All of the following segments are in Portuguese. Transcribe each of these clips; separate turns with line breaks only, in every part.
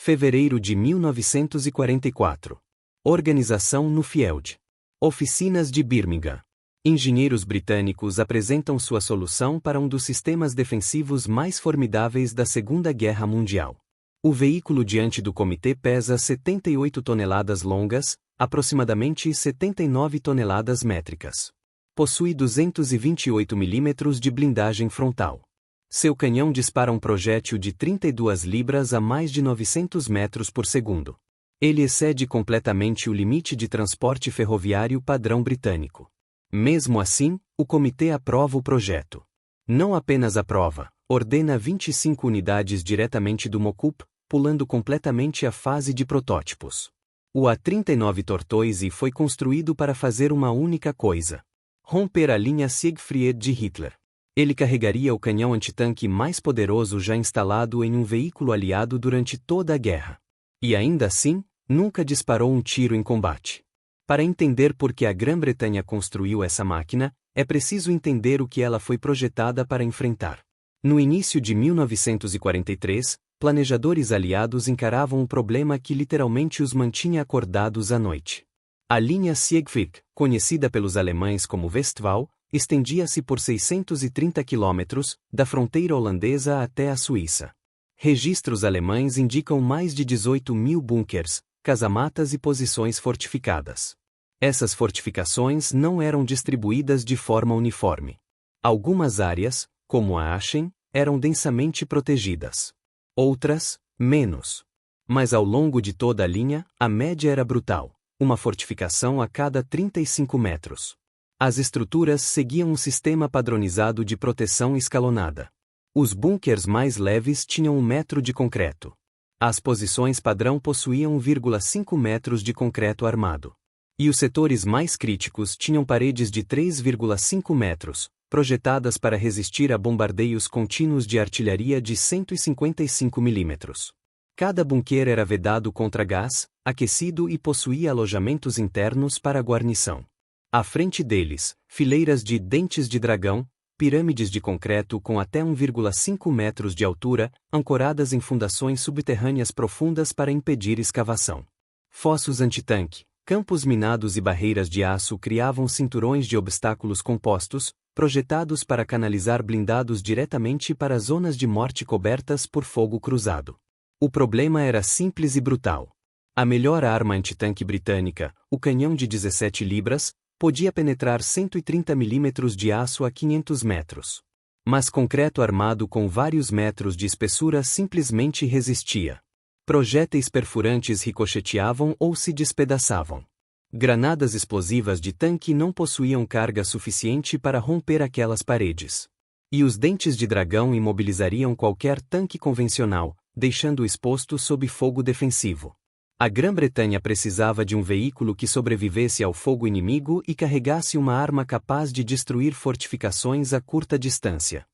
Fevereiro de 1944. Organização no Field. Oficinas de Birmingham. Engenheiros britânicos apresentam sua solução para um dos sistemas defensivos mais formidáveis da Segunda Guerra Mundial. O veículo diante do comitê pesa 78 toneladas longas, aproximadamente 79 toneladas métricas. Possui 228 mm de blindagem frontal. Seu canhão dispara um projétil de 32 libras a mais de 900 metros por segundo. Ele excede completamente o limite de transporte ferroviário padrão britânico. Mesmo assim, o comitê aprova o projeto. Não apenas aprova, ordena 25 unidades diretamente do Mocup, pulando completamente a fase de protótipos. O A-39 Tortoise foi construído para fazer uma única coisa: romper a linha Siegfried de Hitler. Ele carregaria o canhão antitanque mais poderoso já instalado em um veículo aliado durante toda a guerra. E ainda assim, nunca disparou um tiro em combate. Para entender por que a Grã-Bretanha construiu essa máquina, é preciso entender o que ela foi projetada para enfrentar. No início de 1943, planejadores aliados encaravam um problema que literalmente os mantinha acordados à noite. A linha Siegfried, conhecida pelos alemães como Westwall, estendia-se por 630 quilômetros, da fronteira holandesa até a Suíça. Registros alemães indicam mais de 18 mil bunkers, casamatas e posições fortificadas. Essas fortificações não eram distribuídas de forma uniforme. Algumas áreas, como a Aachen, eram densamente protegidas. Outras, menos. Mas ao longo de toda a linha, a média era brutal: uma fortificação a cada 35 metros. As estruturas seguiam um sistema padronizado de proteção escalonada. Os bunkers mais leves tinham 1 metro de concreto. As posições padrão possuíam 1,5 metros de concreto armado. E os setores mais críticos tinham paredes de 3,5 metros, projetadas para resistir a bombardeios contínuos de artilharia de 155 mm. Cada bunker era vedado contra gás, aquecido e possuía alojamentos internos para a guarnição. À frente deles, fileiras de dentes de dragão, pirâmides de concreto com até 1,5 metros de altura, ancoradas em fundações subterrâneas profundas para impedir escavação. Fossos antitanque, campos minados e barreiras de aço criavam cinturões de obstáculos compostos, projetados para canalizar blindados diretamente para zonas de morte cobertas por fogo cruzado. O problema era simples e brutal. A melhor arma antitanque britânica, o canhão de 17 libras, podia penetrar 130 mm de aço a 500 metros. Mas concreto armado com vários metros de espessura simplesmente resistia. Projéteis perfurantes ricocheteavam ou se despedaçavam. Granadas explosivas de tanque não possuíam carga suficiente para romper aquelas paredes. E os dentes de dragão imobilizariam qualquer tanque convencional, deixando-o exposto sob fogo defensivo. A Grã-Bretanha precisava de um veículo que sobrevivesse ao fogo inimigo e carregasse uma arma capaz de destruir fortificações a curta distância.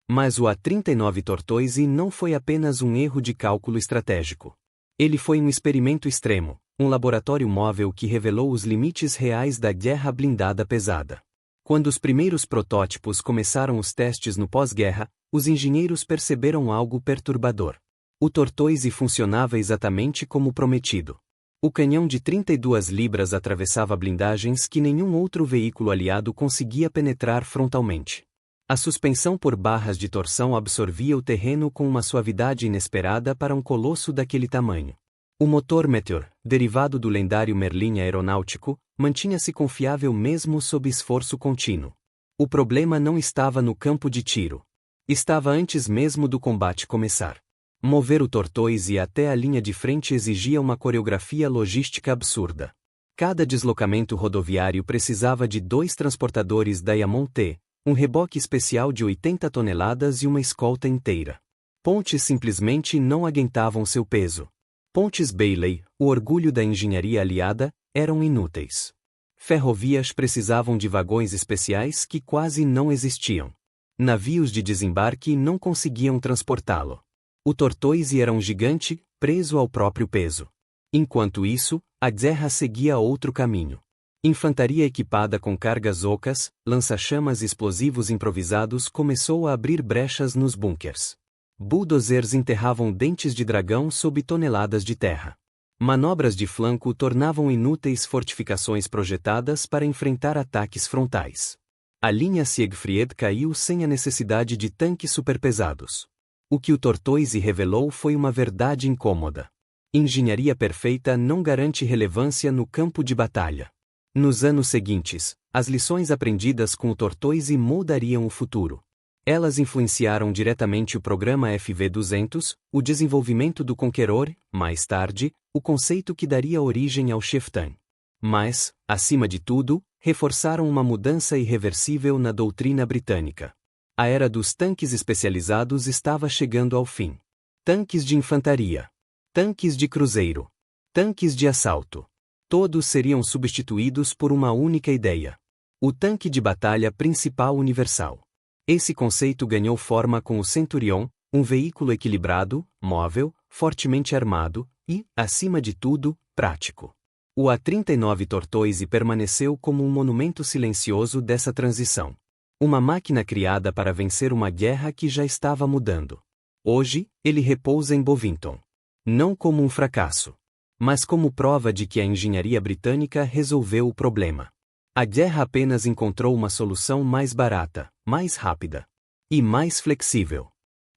Mas o A-39 Tortoise não foi apenas um erro de cálculo estratégico. Ele foi um experimento extremo, um laboratório móvel que revelou os limites reais da guerra blindada pesada. Quando os primeiros protótipos começaram os testes no pós-guerra, os engenheiros perceberam algo perturbador. O Tortoise funcionava exatamente como prometido. O canhão de 32 libras atravessava blindagens que nenhum outro veículo aliado conseguia penetrar frontalmente. A suspensão por barras de torção absorvia o terreno com uma suavidade inesperada para um colosso daquele tamanho. O motor Meteor, derivado do lendário Merlin aeronáutico, mantinha-se confiável mesmo sob esforço contínuo. O problema não estava no campo de tiro. Estava antes mesmo do combate começar. Mover o Tortoise até a linha de frente exigia uma coreografia logística absurda. Cada deslocamento rodoviário precisava de 2 transportadores Diamond T, um reboque especial de 80 toneladas e uma escolta inteira. Pontes simplesmente não aguentavam seu peso. Pontes Bailey, o orgulho da engenharia aliada, eram inúteis. Ferrovias precisavam de vagões especiais que quase não existiam. Navios de desembarque não conseguiam transportá-lo. O Tortoise era um gigante, preso ao próprio peso. Enquanto isso, a guerra seguia outro caminho. Infantaria equipada com cargas ocas, lança-chamas e explosivos improvisados começou a abrir brechas nos bunkers. Bulldozers enterravam dentes de dragão sob toneladas de terra. Manobras de flanco tornavam inúteis fortificações projetadas para enfrentar ataques frontais. A linha Siegfried caiu sem a necessidade de tanques superpesados. O que o Tortoise revelou foi uma verdade incômoda. Engenharia perfeita não garante relevância no campo de batalha. Nos anos seguintes, as lições aprendidas com o Tortoise moldariam o futuro. Elas influenciaram diretamente o programa FV-200, o desenvolvimento do Conqueror, mais tarde, o conceito que daria origem ao Chieftain. Mas, acima de tudo, reforçaram uma mudança irreversível na doutrina britânica. A era dos tanques especializados estava chegando ao fim. Tanques de infantaria, tanques de cruzeiro, tanques de assalto. Todos seriam substituídos por uma única ideia: o tanque de batalha principal universal. Esse conceito ganhou forma com o Centurion, um veículo equilibrado, móvel, fortemente armado e, acima de tudo, prático. O A-39 Tortoise permaneceu como um monumento silencioso dessa transição. Uma máquina criada para vencer uma guerra que já estava mudando. Hoje, ele repousa em Bovington. Não como um fracasso, mas como prova de que a engenharia britânica resolveu o problema. A guerra apenas encontrou uma solução mais barata, mais rápida e mais flexível.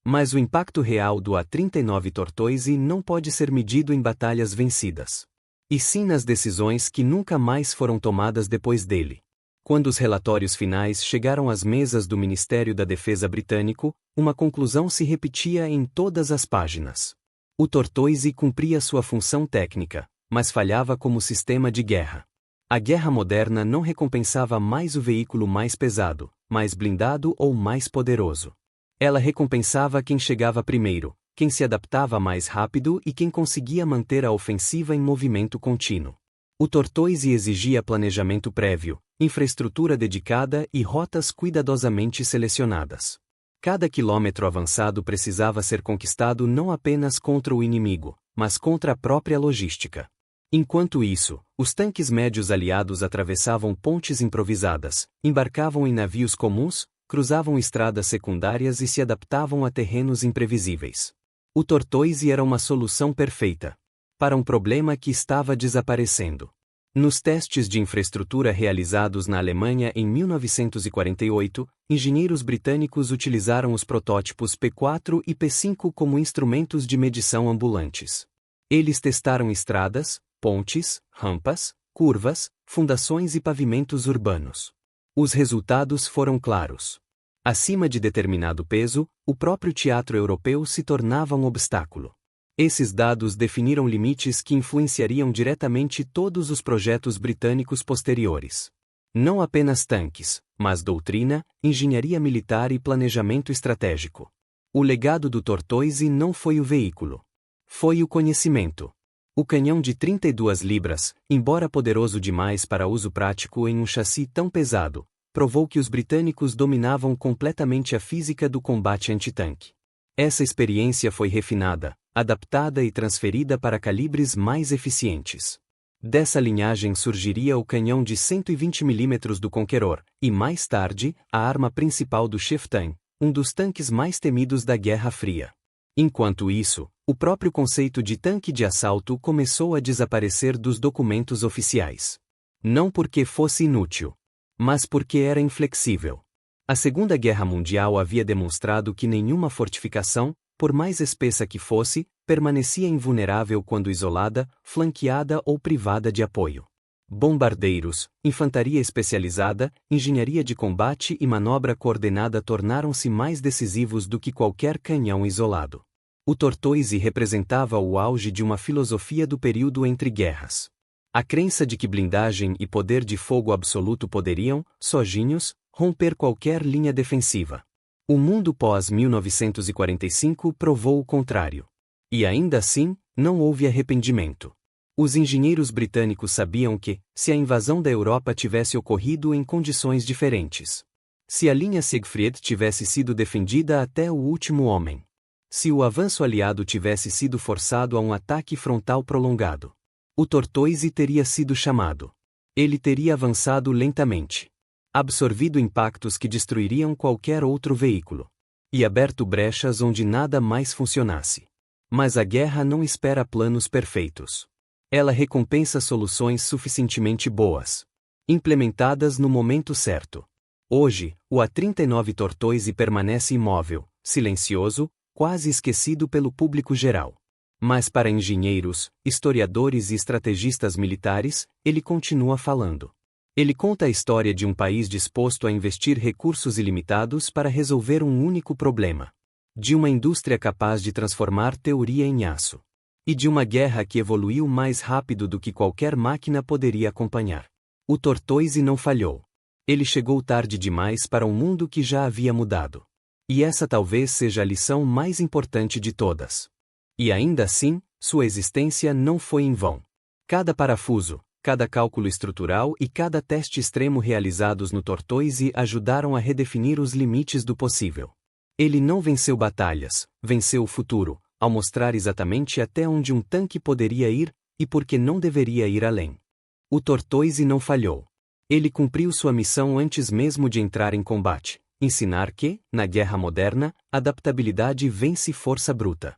Mas o impacto real do A-39 Tortoise não pode ser medido em batalhas vencidas, e sim nas decisões que nunca mais foram tomadas depois dele. Quando os relatórios finais chegaram às mesas do Ministério da Defesa britânico, uma conclusão se repetia em todas as páginas. O Tortoise cumpria sua função técnica, mas falhava como sistema de guerra. A guerra moderna não recompensava mais o veículo mais pesado, mais blindado ou mais poderoso. Ela recompensava quem chegava primeiro, quem se adaptava mais rápido e quem conseguia manter a ofensiva em movimento contínuo. O Tortoise exigia planejamento prévio, infraestrutura dedicada e rotas cuidadosamente selecionadas. Cada quilômetro avançado precisava ser conquistado não apenas contra o inimigo, mas contra a própria logística. Enquanto isso, os tanques médios aliados atravessavam pontes improvisadas, embarcavam em navios comuns, cruzavam estradas secundárias e se adaptavam a terrenos imprevisíveis. O Tortoise era uma solução perfeita para um problema que estava desaparecendo. Nos testes de infraestrutura realizados na Alemanha em 1948, engenheiros britânicos utilizaram os protótipos P4 e P5 como instrumentos de medição ambulantes. Eles testaram estradas, pontes, rampas, curvas, fundações e pavimentos urbanos. Os resultados foram claros. Acima de determinado peso, o próprio teatro europeu se tornava um obstáculo. Esses dados definiram limites que influenciariam diretamente todos os projetos britânicos posteriores. Não apenas tanques, mas doutrina, engenharia militar e planejamento estratégico. O legado do Tortoise não foi o veículo. Foi o conhecimento. O canhão de 32 libras, embora poderoso demais para uso prático em um chassi tão pesado, provou que os britânicos dominavam completamente a física do combate antitanque. Essa experiência foi refinada, adaptada e transferida para calibres mais eficientes. Dessa linhagem surgiria o canhão de 120 mm do Conqueror, e mais tarde, a arma principal do Chieftain, um dos tanques mais temidos da Guerra Fria. Enquanto isso, o próprio conceito de tanque de assalto começou a desaparecer dos documentos oficiais. Não porque fosse inútil, mas porque era inflexível. A Segunda Guerra Mundial havia demonstrado que nenhuma fortificação, por mais espessa que fosse, permanecia invulnerável quando isolada, flanqueada ou privada de apoio. Bombardeiros, infantaria especializada, engenharia de combate e manobra coordenada tornaram-se mais decisivos do que qualquer canhão isolado. O Tortoise representava o auge de uma filosofia do período entre guerras. A crença de que blindagem e poder de fogo absoluto poderiam, sozinhos, romper qualquer linha defensiva. O mundo pós-1945 provou o contrário. E ainda assim, não houve arrependimento. Os engenheiros britânicos sabiam que, se a invasão da Europa tivesse ocorrido em condições diferentes, se a linha Siegfried tivesse sido defendida até o último homem, se o avanço aliado tivesse sido forçado a um ataque frontal prolongado, o Tortoise teria sido chamado. Ele teria avançado lentamente, absorvido impactos que destruiriam qualquer outro veículo. e aberto brechas onde nada mais funcionasse. Mas a guerra não espera planos perfeitos. Ela recompensa soluções suficientemente boas, implementadas no momento certo. Hoje, o A-39 Tortoise permanece imóvel, silencioso, quase esquecido pelo público geral. Mas para engenheiros, historiadores e estrategistas militares, ele continua falando. Ele conta a história de um país disposto a investir recursos ilimitados para resolver um único problema. De uma indústria capaz de transformar teoria em aço. E de uma guerra que evoluiu mais rápido do que qualquer máquina poderia acompanhar. O Tortoise não falhou. Ele chegou tarde demais para um mundo que já havia mudado. E essa talvez seja a lição mais importante de todas. E ainda assim, sua existência não foi em vão. Cada parafuso, cada cálculo estrutural e cada teste extremo realizados no Tortoise ajudaram a redefinir os limites do possível. Ele não venceu batalhas, venceu o futuro, ao mostrar exatamente até onde um tanque poderia ir, e por que não deveria ir além. O Tortoise não falhou. Ele cumpriu sua missão antes mesmo de entrar em combate, ensinar que, na guerra moderna, adaptabilidade vence força bruta.